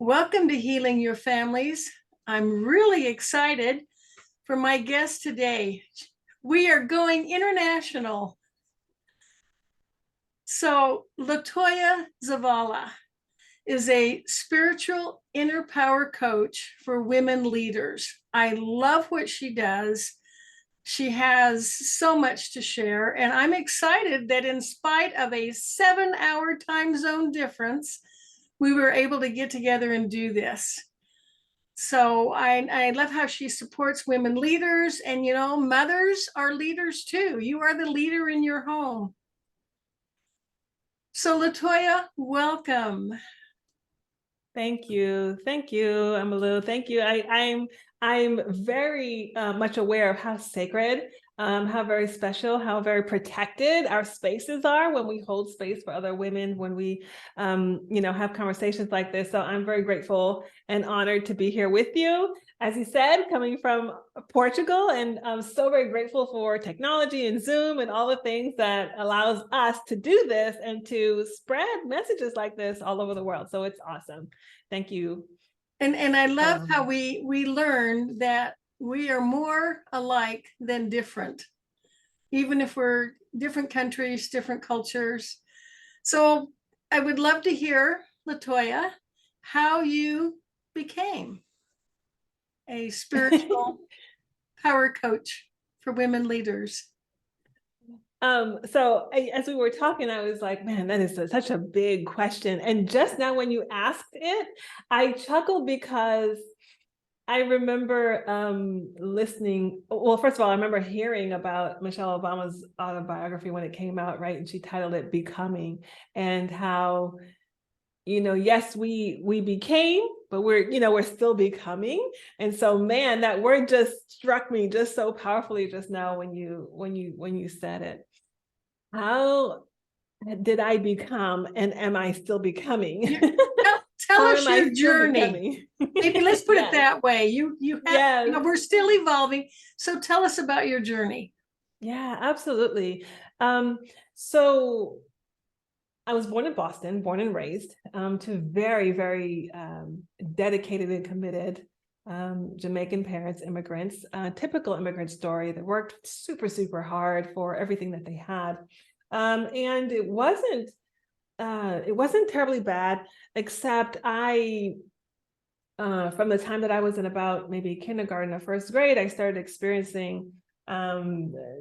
Welcome to Healing Your Families. I'm really excited for my guest today. We are going international. So, Laytoya Zavala is a spiritual inner power coach for women leaders. I love what she does. She has so much to share, and I'm excited that in spite of a 7-hour time zone difference, we were able to get together and do this. So I love how she supports women leaders, and mothers are leaders too. You are the leader in your home. So Laytoya, welcome. Thank you. Thank you, Amalu. Thank you. I'm very much aware of how sacred, how very special, how very protected our spaces are when we hold space for other women, when we have conversations like this. So I'm very grateful and honored to be here with you. As you said, coming from Portugal, and I'm so very grateful for technology and Zoom and all the things that allows us to do this and to spread messages like this all over the world. So it's awesome. Thank you. And I love how we learn that we are more alike than different, even if we're different countries, different cultures. So I would love to hear, Laytoya, how you became a spiritual power coach for women leaders. As we were talking, I was like, man, that is such a big question. And just now when you asked it, I chuckled because I remember listening. Well, first of all, I remember hearing about Michelle Obama's autobiography when it came out, right? And she titled it Becoming, and how, yes, we became, but we're still becoming. And so, man, that word just struck me just so powerfully just now when you said it. How did I become, and am I still becoming? Tell How us am I your still journey. becoming? Maybe let's put it Yes. that way. You have, Yes. we're still evolving. So tell us about your journey. Yeah, absolutely. So I was born in Boston, born and raised to very, very dedicated and committed Jamaican parents, immigrants, typical immigrant story that worked super, super hard for everything that they had. And it wasn't terribly bad, except from the time that I was in about maybe kindergarten or first grade, I started experiencing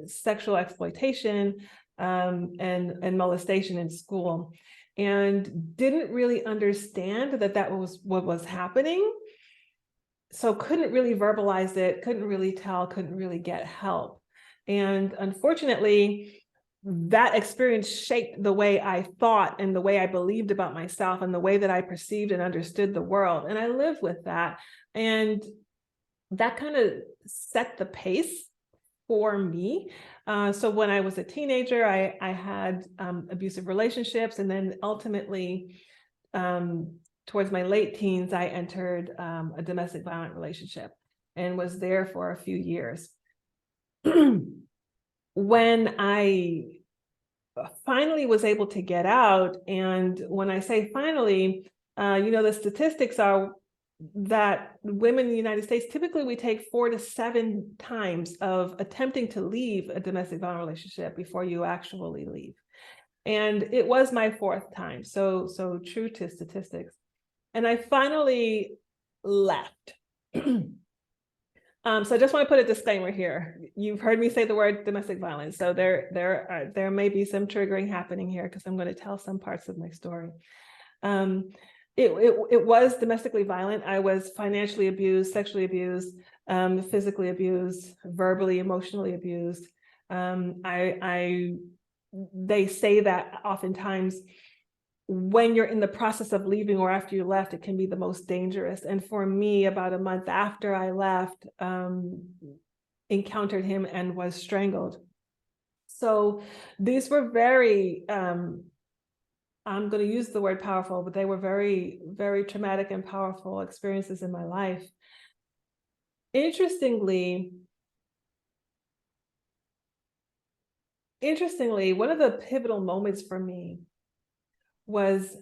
sexual exploitation and molestation in school, and didn't really understand that was what was happening. So couldn't really verbalize it, couldn't really tell, couldn't really get help. And unfortunately, that experience shaped the way I thought and the way I believed about myself and the way that I perceived and understood the world. And I lived with that. And that kind of set the pace for me. So when I was a teenager, I had abusive relationships. And then ultimately, towards my late teens, I entered a domestic violent relationship and was there for a few years. When I finally was able to get out, and when I say finally, the statistics are that women in the United States, typically we take 4 to 7 times of attempting to leave a domestic violent relationship before you actually leave. And it was my 4th time, so true to statistics. And I finally left. So I just want to put a disclaimer here. You've heard me say the word domestic violence, so there may be some triggering happening here because I'm going to tell some parts of my story. It was domestically violent. I was financially abused, sexually abused, physically abused, verbally, emotionally abused. They say that oftentimes when you're in the process of leaving or after you left, it can be the most dangerous. And for me, about a month after I left, encountered him and was strangled. So these were very, I'm going to use the word powerful, but they were very, very traumatic and powerful experiences in my life. Interestingly, one of the pivotal moments for me was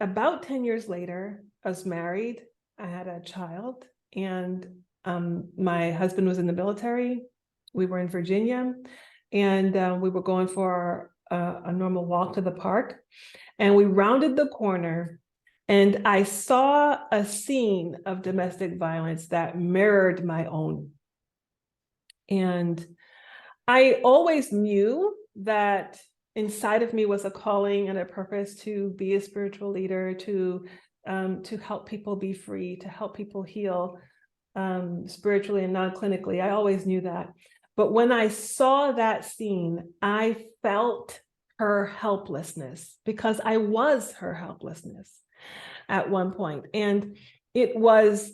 about 10 years later. was married. I had a child, and my husband was in the military. We were in Virginia, and we were going for a normal walk to the park, and we rounded the corner, and I saw a scene of domestic violence that mirrored my own. And I always knew that inside of me was a calling and a purpose to be a spiritual leader, to help people be free, to help people heal spiritually and non-clinically. I always knew that. But when I saw that scene, I felt her helplessness, because I was her helplessness at one point. And it was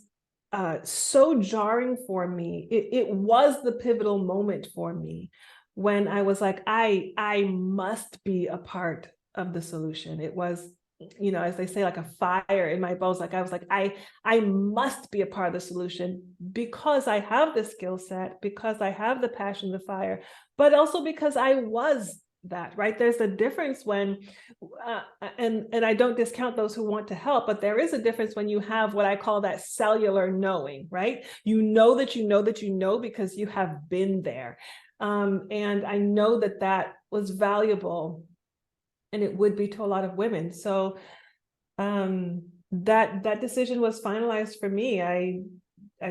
so jarring for me. It was the pivotal moment for me when I was like, I must be a part of the solution. It was, as they say, like a fire in my bones. Like I was like, I must be a part of the solution, because I have the skill set, because I have the passion, the fire, but also because I was that, right? There's a difference when, and I don't discount those who want to help, but there is a difference when you have what I call that cellular knowing, right? You know that you know that you know because you have been there. And I know that that was valuable, and it would be to a lot of women. So that decision was finalized for me. I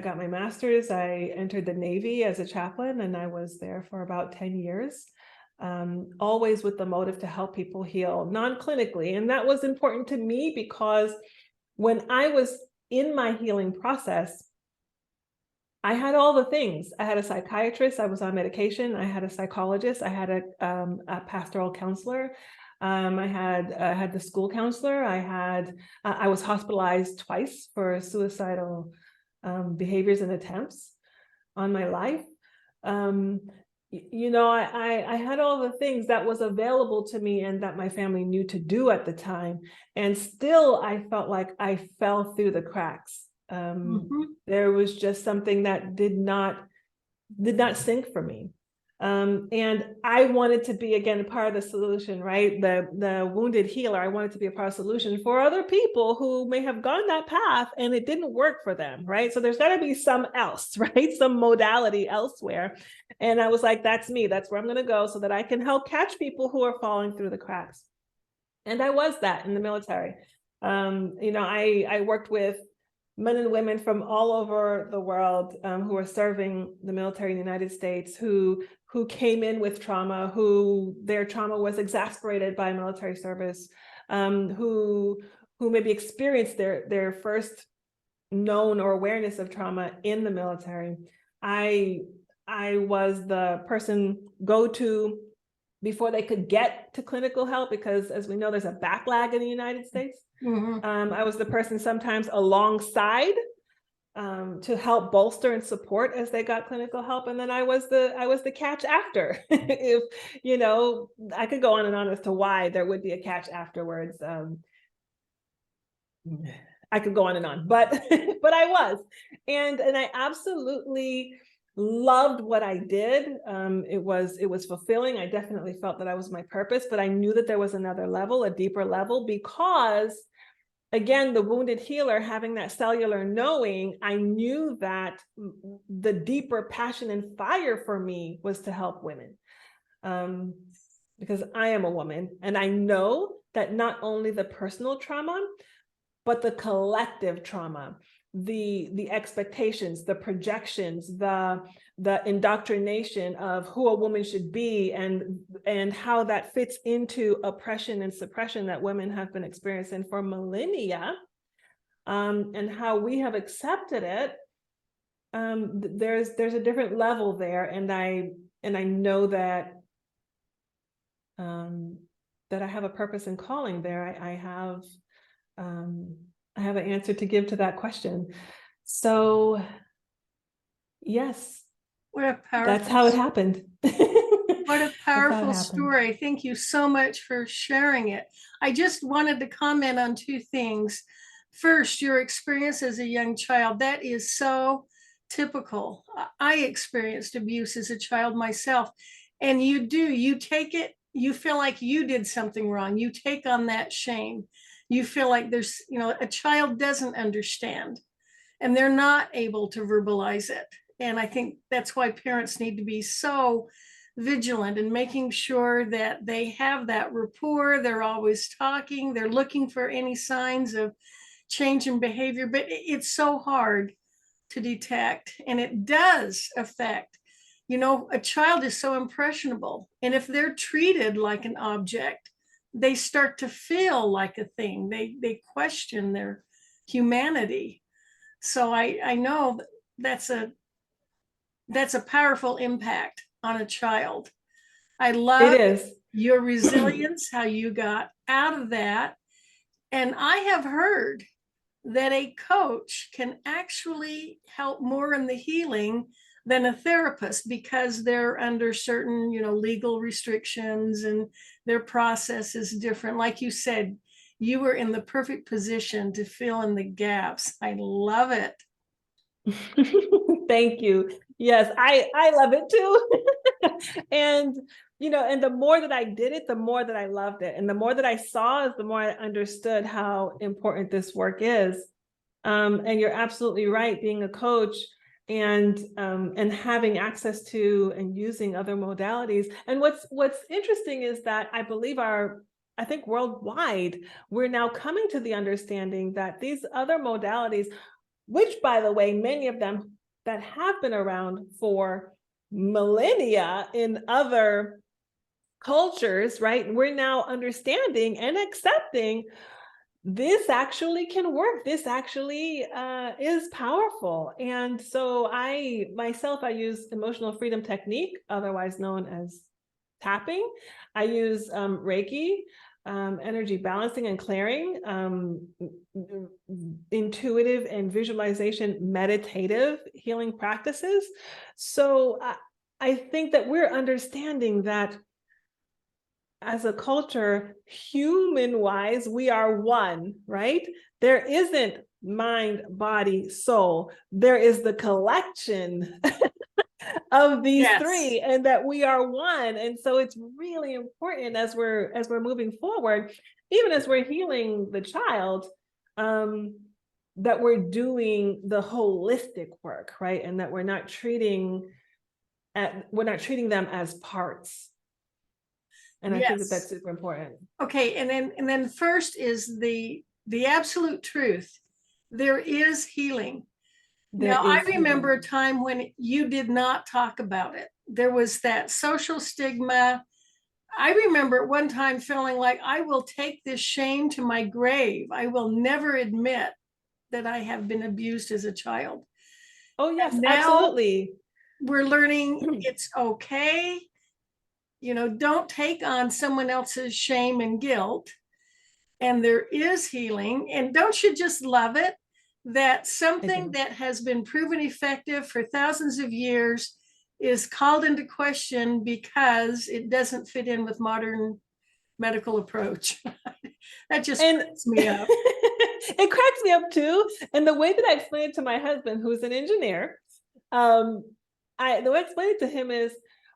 got my master's. I entered the Navy as a chaplain, and I was there for about 10 years. Always with the motive to help people heal non-clinically. And that was important to me because when I was in my healing process, I had all the things. I had a psychiatrist, I was on medication, I had a psychologist, I had a pastoral counselor, I had the school counselor, I was hospitalized twice for suicidal behaviors and attempts on my life. I had all the things that was available to me and that my family knew to do at the time. And still, I felt like I fell through the cracks. There was just something that did not sync for me. And I wanted to be, again, a part of the solution, right? The wounded healer. I wanted to be a part of the solution for other people who may have gone that path and it didn't work for them, right? So there's got to be some else, right? Some modality elsewhere. And I was like, that's me. That's where I'm going to go so that I can help catch people who are falling through the cracks. And I was that in the military. I worked with men and women from all over the world who are serving the military in the United States, who came in with trauma, who their trauma was exasperated by military service, who maybe experienced their first known or awareness of trauma in the military. I was the person go-to before they could get to clinical help, because as we know, there's a backlag in the United States. I was the person sometimes alongside to help bolster and support as they got clinical help. And then I was the catch after. If, I could go on and on as to why there would be a catch afterwards. I could go on and on, but I was, and I absolutely loved what I did. It was fulfilling. I definitely felt that I was my purpose, but I knew that there was another level, a deeper level, because again, the wounded healer, having that cellular knowing, I knew that the deeper passion and fire for me was to help women. Because I am a woman, and I know that not only the personal trauma, but the collective trauma, the expectations, the projections, the indoctrination of who a woman should be, and how that fits into oppression and suppression that women have been experiencing for millennia, and how we have accepted it. There's a different level there, and I know that that I have a purpose and calling there. I have an answer to give to that question. So yes, that's how it happened. What a powerful story. Thank you so much for sharing it. I just wanted to comment on two things. First, your experience as a young child, that is so typical. I experienced abuse as a child myself. And you take it, you feel like you did something wrong. You take on that shame. you feel like there's, a child doesn't understand and they're not able to verbalize it. And I think that's why parents need to be so vigilant in making sure that they have that rapport. They're always talking, they're looking for any signs of change in behavior, but it's so hard to detect, and it does affect. A child is so impressionable, and if they're treated like an object, they start to feel like a thing. They question their humanity. So I know that's a powerful impact on a child. I It love is. your resilience, how you got out of that. And I have heard that a coach can actually help more in the healing than a therapist, because they're under certain, legal restrictions, and their process is different. Like you said, you were in the perfect position to fill in the gaps. I love it. Thank you. Yes, I love it too. And and the more that I did it, the more that I loved it. And the more that I saw is the more I understood how important this work is. And you're absolutely right, being a coach and having access to and using other modalities. And what's interesting is that I believe I think worldwide, we're now coming to the understanding that these other modalities, which, by the way, many of them that have been around for millennia in other cultures, right? We're now understanding and accepting this actually can work. This actually is powerful. And so I use emotional freedom technique, otherwise known as tapping. I use Reiki, energy balancing and clearing, intuitive and visualization, meditative healing practices. So I think that we're understanding that as a culture, human wise, we are one, right? There isn't mind, body, soul. There is the collection of these three, and that we are one. And so it's really important as we're moving forward, even as we're healing the child, that we're doing the holistic work, right? And that we're not treating them as parts. And I think that that's super important. Okay, and then first is the absolute truth. There is healing. Now, I remember a time when you did not talk about it. There was that social stigma. I remember at one time feeling like, I will take this shame to my grave. I will never admit that I have been abused as a child. Oh, yes, now, absolutely. We're learning it's okay. Don't take on someone else's shame and guilt. And there is healing. And don't you just love it that something that has been proven effective for thousands of years is called into question because it doesn't fit in with modern medical approach? That just cracks me up. It cracks me up too. And the way that I explain it to my husband, who's an engineer, the way I explain it to him is,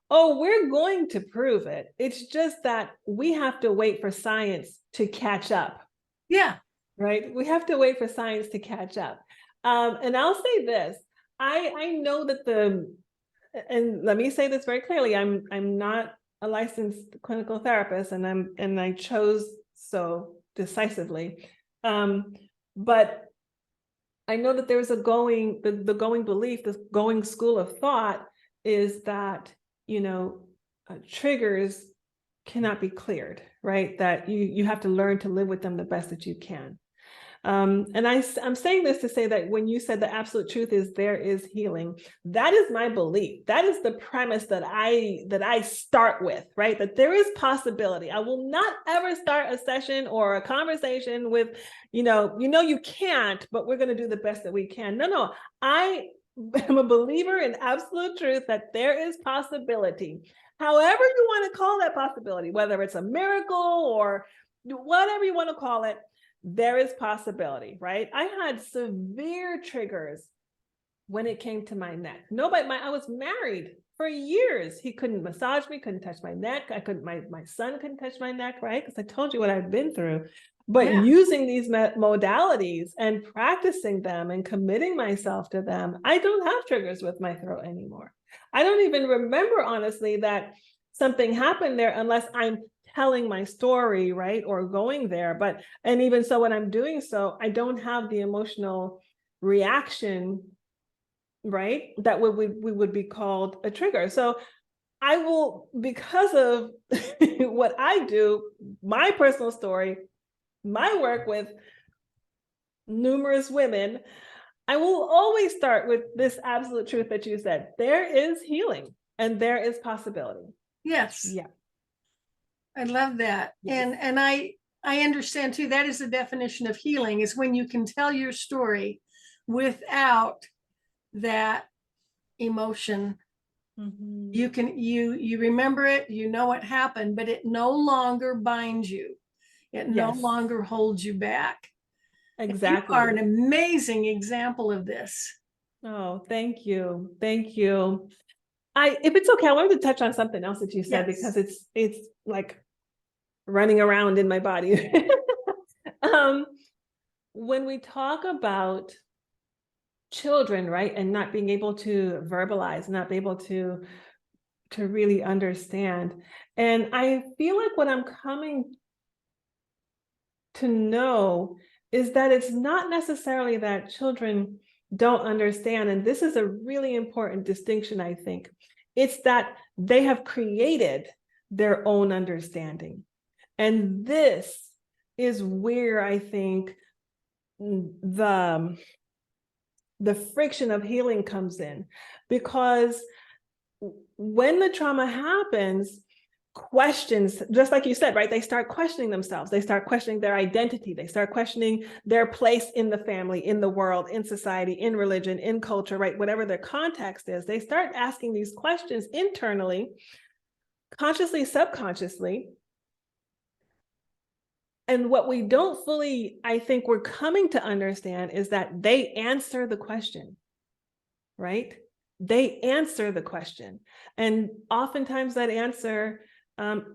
oh, we're going to prove it. It's just that we have to wait for science to catch up. Yeah. Right. We have to wait for science to catch up. And I'll say this, I know that and let me say this very clearly, I'm not a licensed clinical therapist, and I chose so decisively. But I know that there's the going belief, the going school of thought is that, triggers cannot be cleared, right? That you have to learn to live with them the best that you can. And I'm saying this to say that when you said the absolute truth is there is healing, that is my belief. That is the premise that I start with, right? That there is possibility. I will not ever start a session or a conversation with, you can't, but we're going to do the best that we can. No, I am a believer in absolute truth that there is possibility. However you want to call that possibility, whether it's a miracle or whatever you want to call it, there is possibility, right? I had severe triggers when it came to my neck. I was married for years. He couldn't massage me, couldn't touch my neck. My son couldn't touch my neck, right? Because I told you what I've been through. But Yeah. using these modalities and practicing them and committing myself to them, I don't have triggers with my throat anymore. I don't even remember, honestly, that something happened there unless I'm telling my story, right? Or going there. And even so, when I'm doing so, I don't have the emotional reaction, right? That we would be called a trigger. So I will, because of what I do, my personal story, my work with numerous women, I will always start with this absolute truth that you said. There is healing and there is possibility. Yes. Yeah. I love that. Yes. And I understand too, that is the definition of healing, is when you can tell your story without that emotion. Mhm. You remember it, you know what happened, but it no longer binds you. It no Yes, longer holds you back. And you are an exactly. amazing example of this. Oh, thank you. Thank you. If it's okay, I wanted to touch on something else that you said, Yes. because it's like running around in my body. um, when we talk about children, right, and not being able to verbalize, not be able to really understand, and I feel like what I'm coming to know is that it's not necessarily that children don't understand, and this is a really important distinction, I think. It's that they have created their own understanding. And this is where I think the friction of healing comes in, because when the trauma happens, questions, just like you said, right? They start questioning themselves. They start questioning their identity. They start questioning their place in the family, in the world, in society, in religion, in culture, right? Whatever their context is, they start asking these questions internally, consciously, subconsciously. And what we don't fully, I think we're coming to understand, is that they answer the question, right? They answer the question. And oftentimes that answer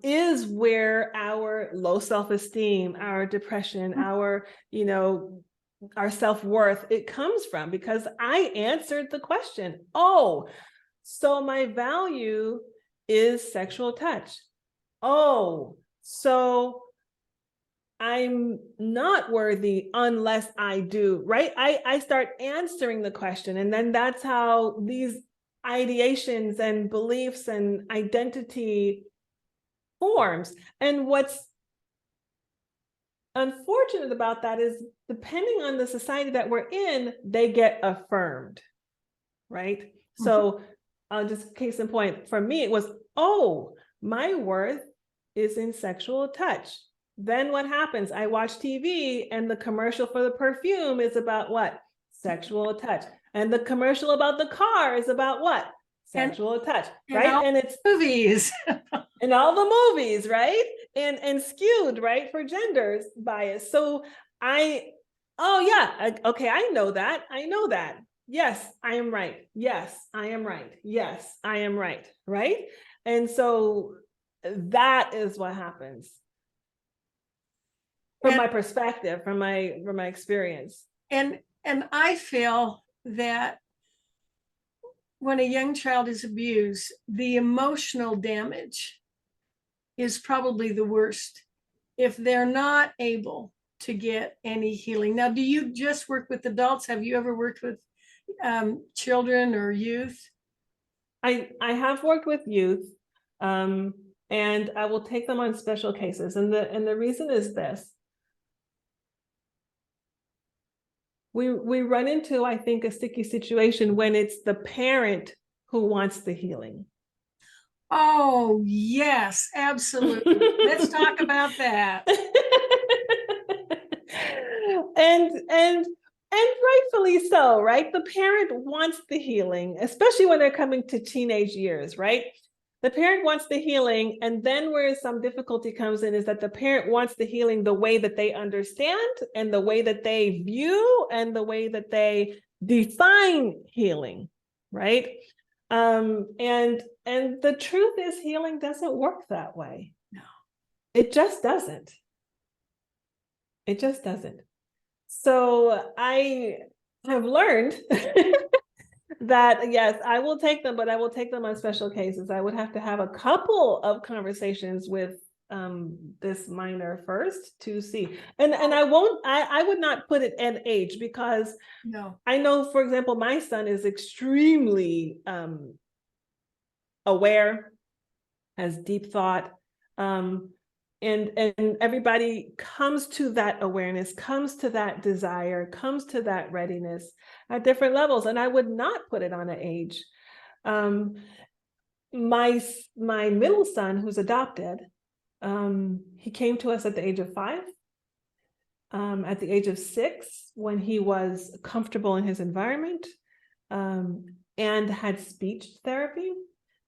is where our low self-esteem, our depression, our, our self-worth, it comes from, because I answered the question. Oh, so my value is sexual touch. Oh, so I'm not worthy unless I do, right? I start answering the question. And then that's how these ideations and beliefs and identity forms. And what's unfortunate about that is, depending on the society that we're in, they get affirmed, right? So just case in point, for me, it was, oh, my worth is in sexual touch. Then what happens? I watch TV and the commercial for the perfume is about what? Sexual touch. And the commercial about the car is about what? Sexual touch, right? And it's movies. in all the movies, right? And skewed, right, for genders bias. So oh yeah, okay, I know that. I know that. Yes, I am right. Yes, I am right. Yes, I am right. Right. And so that is what happens from my perspective, from my experience. And I feel that when a young child is abused, the emotional damage is probably the worst if they're not able to get any healing. Now, do you just work with adults? Have you ever worked with children or youth? I have worked with youth, and I will take them on special cases. And the reason is this. We run into, I think, a sticky situation when it's the parent who wants the healing. Oh, yes, absolutely. Let's talk about that. And rightfully so, right? The parent wants the healing, especially when they're coming to teenage years, right? The parent wants the healing, and then where some difficulty comes in is that the parent wants the healing the way that they understand, and the way that they view, and the way that they define healing, right? And the truth is, healing doesn't work that way. No. It just doesn't. It just doesn't. So I have learned that, yes, I will take them, but I will take them on special cases. I would have to have a couple of conversations with this minor first to see. And I would not put it at age, because No. I know, for example, my son is extremely aware, has deep thought, and everybody comes to that awareness, comes to that desire, comes to that readiness at different levels, and I would not put it on an age. My middle son, who's adopted, he came to us at the age of 5. At the age of 6, when he was comfortable in his environment, and had speech therapy,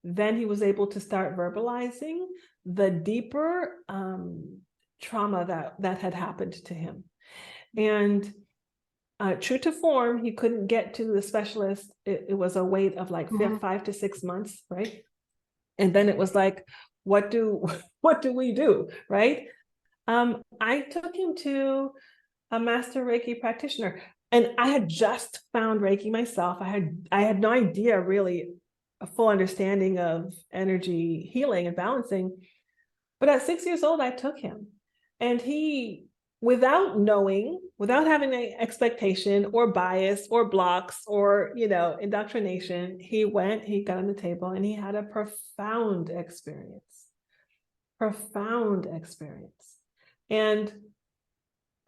then he was able to start verbalizing the deeper trauma that had happened to him. And true to form, he couldn't get to the specialist. It was a wait of like 5 to 6 months, right? And then it was like, what do we do, right? I took him to a master Reiki practitioner, and I had just found Reiki myself. I had no idea, really, a full understanding of energy healing and balancing. But at 6 years old, I took him, and he, without knowing, without having an expectation or bias or blocks or, indoctrination, he got on the table, and he had a profound experience, and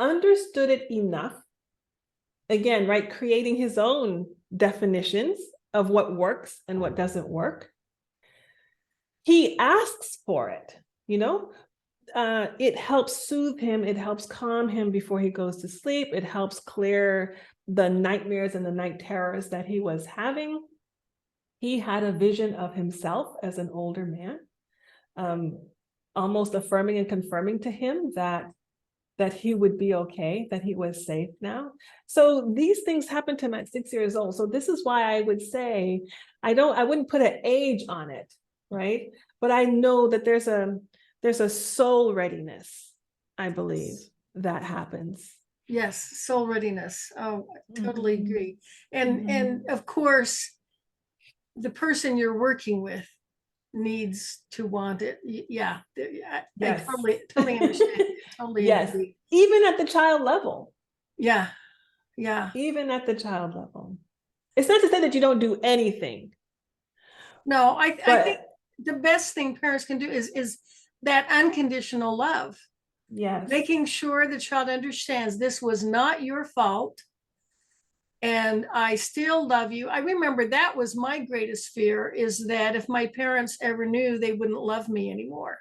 understood it enough, again, right, creating his own definitions of what works and what doesn't work. He asks for it, it helps soothe him, it helps calm him before he goes to sleep, it helps clear the nightmares and the night terrors that he was having. He had a vision of himself as an older man, almost affirming and confirming to him that he would be okay, that he was safe now. So these things happened to him at 6 years old. So this is why I would say, I wouldn't put an age on it, right? But I know that there's a soul readiness, I believe, that happens. Yes, soul readiness. Oh, I totally agree. And of course, the person you're working with needs to want it. Yeah, Yes. I totally understand. Totally yes. agree. Even at the child level. Yeah. Even at the child level. It's not to say that you don't do anything. No, I think the best thing parents can do is that unconditional love. Yes. Making sure the child understands this was not your fault, and I still love you. I remember that was my greatest fear, is that if my parents ever knew, they wouldn't love me anymore.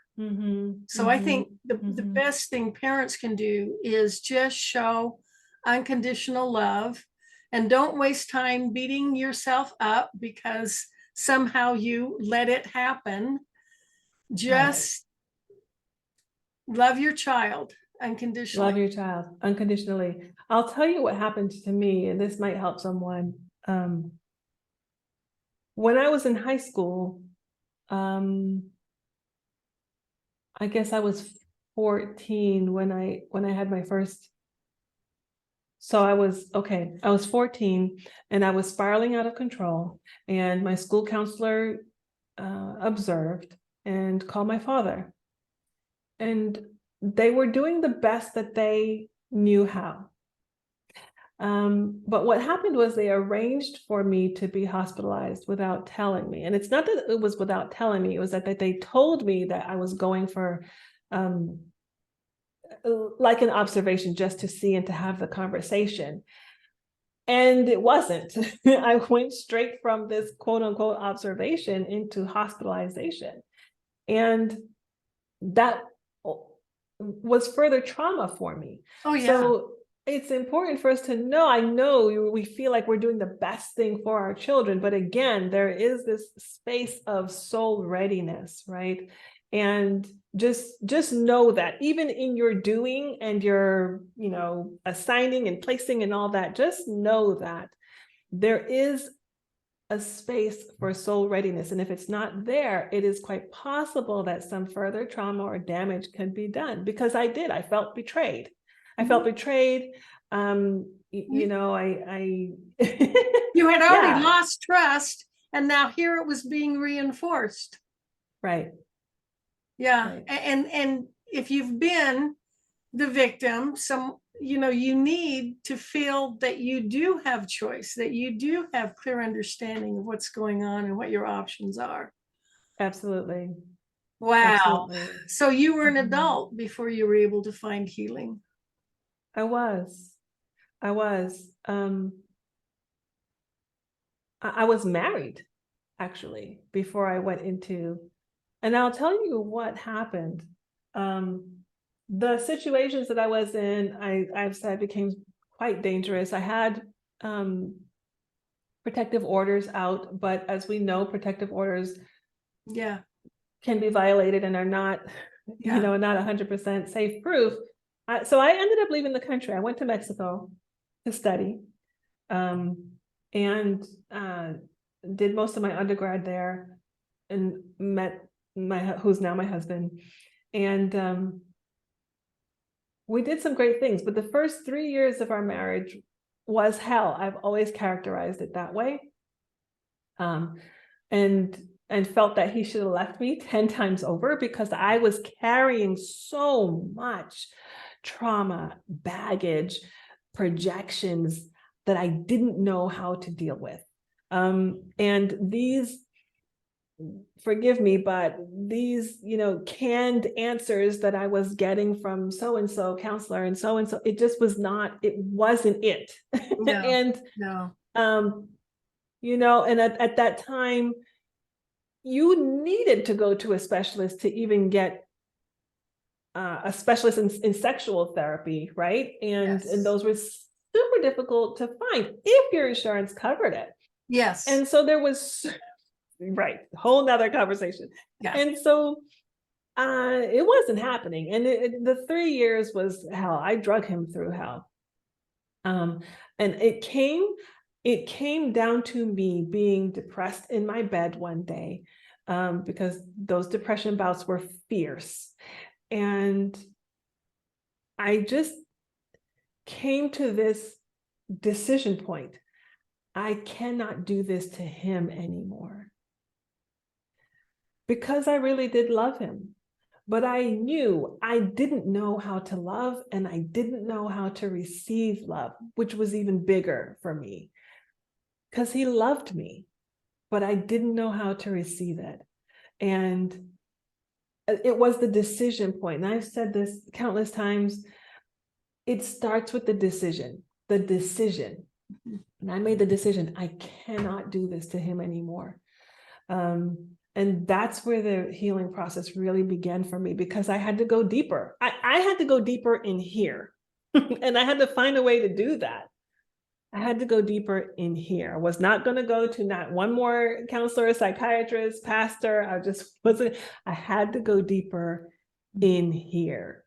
So I think the best thing parents can do is just show unconditional love, and don't waste time beating yourself up because somehow you let it happen. Just love your child unconditionally. Love your child unconditionally. I'll tell you what happened to me, and this might help someone. When I was in high school, I guess I was 14 when I had my first. So I was 14, and I was spiraling out of control, and my school counselor observed and called my father, and they were doing the best that they knew how. But what happened was they arranged for me to be hospitalized without telling me. And it's not that it was without telling me, it was that they told me that I was going for like an observation, just to see and to have the conversation. And it wasn't. I went straight from this quote unquote observation into hospitalization. And that was further trauma for me. Oh, yeah. So it's important for us to know, I know we feel like we're doing the best thing for our children, but again, there is this space of soul readiness, right? And just know that even in your doing and your, assigning and placing and all that, just know that there is a space for soul readiness. And if it's not there, it is quite possible that some further trauma or damage can be done, because I felt betrayed. I felt betrayed. You know, I You had already yeah, lost trust, and now here it was being reinforced. right, Yeah. right. And if you've been the victim, you need to feel that you do have choice, that you do have clear understanding of what's going on and what your options are. Absolutely. Wow. Absolutely. So you were an Mhm. adult before you were able to find healing. I was. I was. I was married actually before I went into, and I'll tell you what happened. The situations that I was in, I've said became quite dangerous. I had protective orders out, but as we know, protective orders Yeah. can be violated and are not, Yeah. not 100% safe proof. So I ended up leaving the country. I went to Mexico to study, and did most of my undergrad there, and met who's now my husband, and we did some great things. But the first 3 years of our marriage was hell. I've always characterized it that way, and felt that he should have left me 10 times over because I was carrying so much trauma, baggage, projections that I didn't know how to deal with. And these, forgive me, but these, canned answers that I was getting from so-and-so counselor and so-and-so, it just was not, it wasn't it. No. And, No. and at that time, you needed to go to a specialist to even get a specialist in sexual therapy, right? And Yes. those were super difficult to find if your insurance covered it. Yes. And so there was, right, whole nother conversation. Yeah. And so it wasn't happening. And the 3 years was hell. I drug him through hell. And it came down to me being depressed in my bed one day, because those depression bouts were fierce. And I just came to this decision point. I cannot do this to him anymore. Because I really did love him. But I knew I didn't know how to love, and I didn't know how to receive love, which was even bigger for me. Because he loved me, but I didn't know how to receive it. And it was the decision point. And I've said this countless times. It starts with the decision. And I made the decision, I cannot do this to him anymore. And that's where the healing process really began for me, because I had to go deeper. I had to go deeper in here. And I had to find a way to do that. I had to go deeper in here. I was not going to go to not one more counselor, psychiatrist, pastor. I just wasn't. I had to go deeper in here.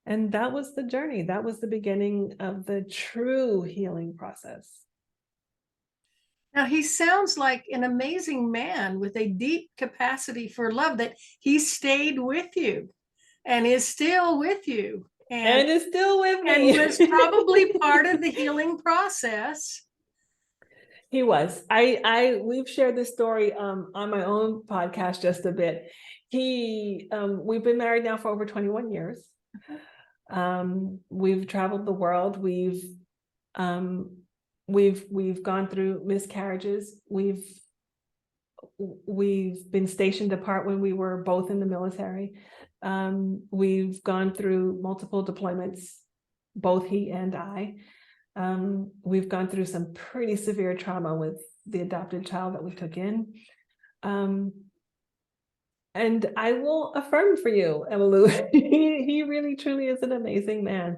And that was the journey. That was the beginning of the true healing process. Now, he sounds like an amazing man with a deep capacity for love, that he stayed with you and is still with you. And is still with me. And was probably part of the healing process. He was. We've shared this story on my own podcast just a bit. We've been married now for over 21 years. We've traveled the world. We've gone through miscarriages. We've been stationed apart when we were both in the military. We've gone through multiple deployments, both he and I. We've gone through some pretty severe trauma with the adopted child that we took in. And I will affirm for you, Emmylou, he really truly is an amazing man.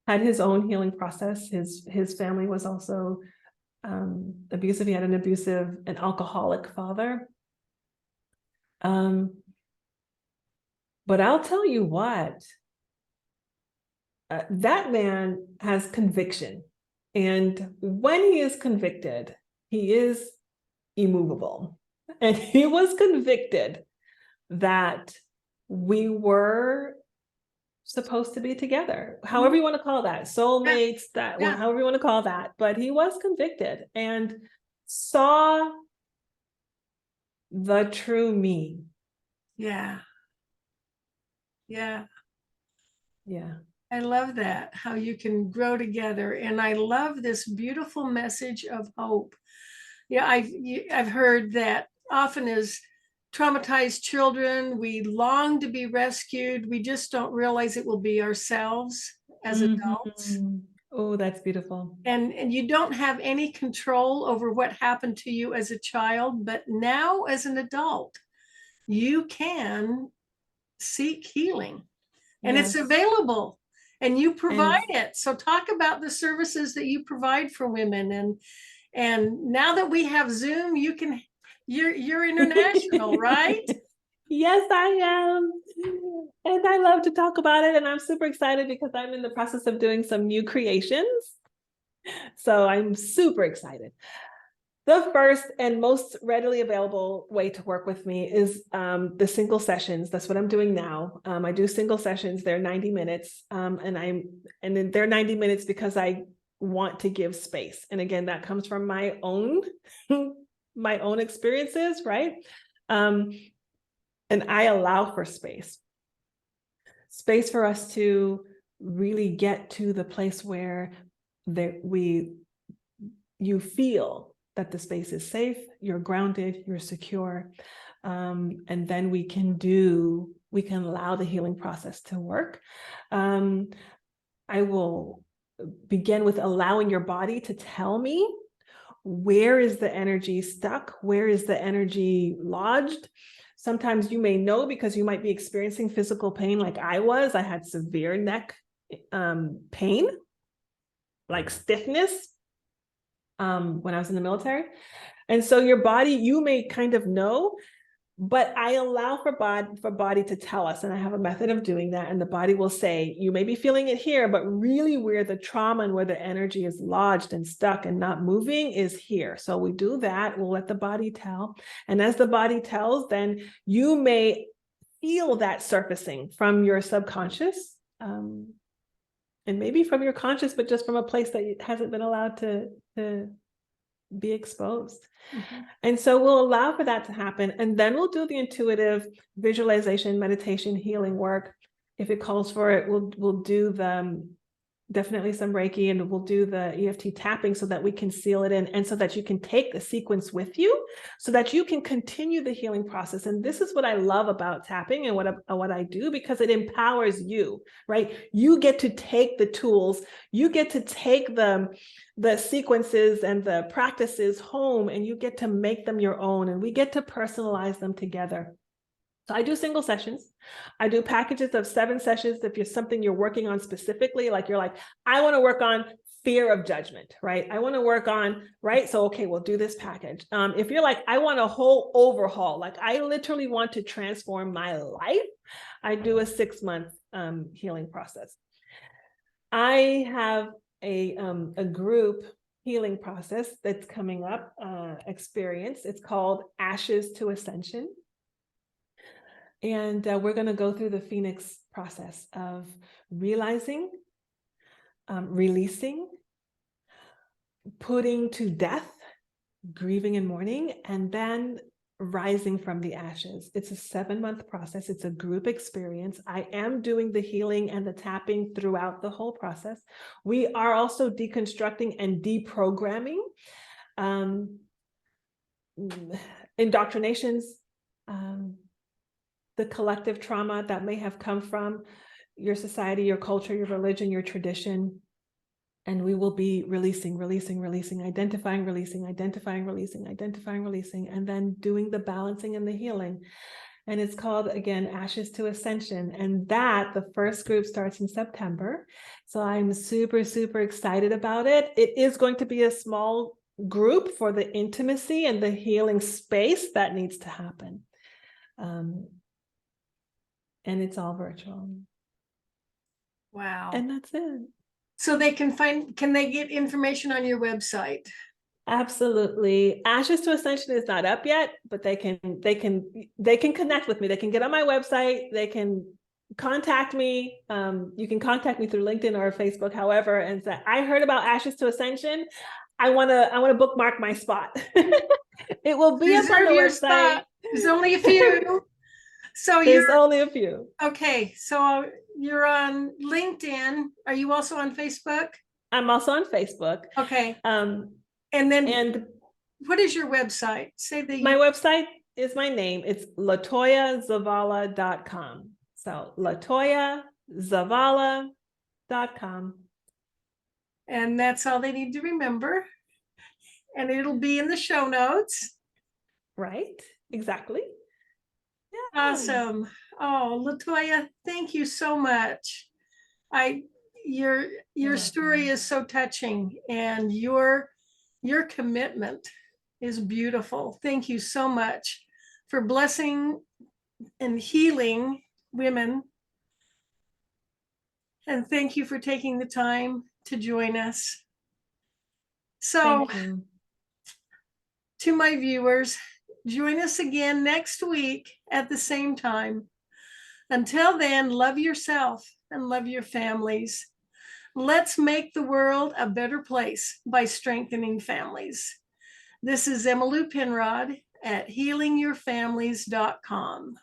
Had his own healing process. His family was also abusive. He had an abusive and alcoholic father. But I'll tell you what, that man has conviction. And when he is convicted, he is immovable. And he was convicted that we were supposed to be together, however you want to call that, soulmates, Yeah. however you want to call that. But he was convicted and saw the true me. Yeah. Yeah. Yeah. I love that, how you can grow together. And I love this beautiful message of hope. Yeah, I've heard that often as traumatized children, we long to be rescued. We just don't realize it will be ourselves as adults. Oh, that's beautiful. And you don't have any control over what happened to you as a child, but now as an adult, you can seek healing and it's Yes. available and you provide And it. So talk about the services that you provide for women. And now that we have Zoom, you're international, right? yes, I am. And I love to talk about it. And I'm super excited because I'm in the process of doing some new creations. So I'm super excited. The first and most readily available way to work with me is the single sessions. That's what I'm doing now. I do single sessions. They're 90 minutes. And then they're 90 minutes because I want to give space. And again, that comes from my own my own experiences, right? And I allow for space for us to really get to the place where you feel that the space is safe, you're grounded, you're secure. And then we can allow the healing process to work. I will begin with allowing your body to tell me, where is the energy stuck? Where is the energy lodged? Sometimes you may know because you might be experiencing physical pain like I was. I had severe neck pain, like stiffness, when I was in the military. And so your body, you may kind of know, but I allow for body to tell us, and I have a method of doing that. And the body will say, you may be feeling it here, but really where the trauma and where the energy is lodged and stuck and not moving is here. So we do that. We'll let the body tell. And as the body tells, then you may feel that surfacing from your subconscious, and maybe from your conscious, but just from a place that hasn't been allowed to be exposed. Mm-hmm. And so we'll allow for that to happen. And then we'll do the intuitive visualization, meditation, healing work. If it calls for it, we'll do definitely some Reiki, and we'll do the EFT tapping so that we can seal it in, and so that you can take the sequence with you so that you can continue the healing process. And this is what I love about tapping and what I do, because it empowers you, right? You get to take the tools, you get to take the sequences and the practices home, and you get to make them your own, and we get to personalize them together. So I do single sessions. I do packages of 7 sessions. If you're something you're working on specifically, like you're like, I want to work on fear of judgment, right? I want to work on, right? So, okay, we'll do this package. If you're like, I want a whole overhaul, like I literally want to transform my life, I do a 6-month healing process. I have a group healing process that's coming up, experience. It's called Ashes to Ascension. And we're going to go through the Phoenix process of realizing, releasing, putting to death, grieving and mourning, and then rising from the ashes. It's a 7-month process. It's a group experience. I am doing the healing and the tapping throughout the whole process. We are also deconstructing and deprogramming indoctrinations, the collective trauma that may have come from your society, your culture, your religion, your tradition. And we will be releasing, identifying, releasing, and then doing the balancing and the healing. And it's called, again, Ashes to Ascension. And the first group starts in September. So I'm super, super excited about it. It is going to be a small group for the intimacy and the healing space that needs to happen. And it's all virtual. Wow. And that's it. So can they get information on your website? Absolutely. Ashes to Ascension is not up yet, but they can connect with me. They can get on my website. They can contact me. You can contact me through LinkedIn or Facebook, however, and say, I heard about Ashes to Ascension. I want to bookmark my spot. It will be up on Reserve the your website. spot. There's only a few. So There's you're only a few. okay. So you're on LinkedIn. Are you also on Facebook? I'm also on Facebook. Okay. And And what is your website? Say my website is my name. It's LatoyaZavala.com. So LatoyaZavala.com. And that's all they need to remember. And it'll be in the show notes. Right? Exactly. Yeah. Awesome. Oh, Laytoya, thank you so much. Your story is so touching, and your commitment is beautiful. Thank you so much for blessing and healing women. And thank you for taking the time to join us. So, to my viewers, join us again next week at the same time. Until then, love yourself and love your families. Let's make the world a better place by strengthening families. This is Emmylou Penrod at healingyourfamilies.com.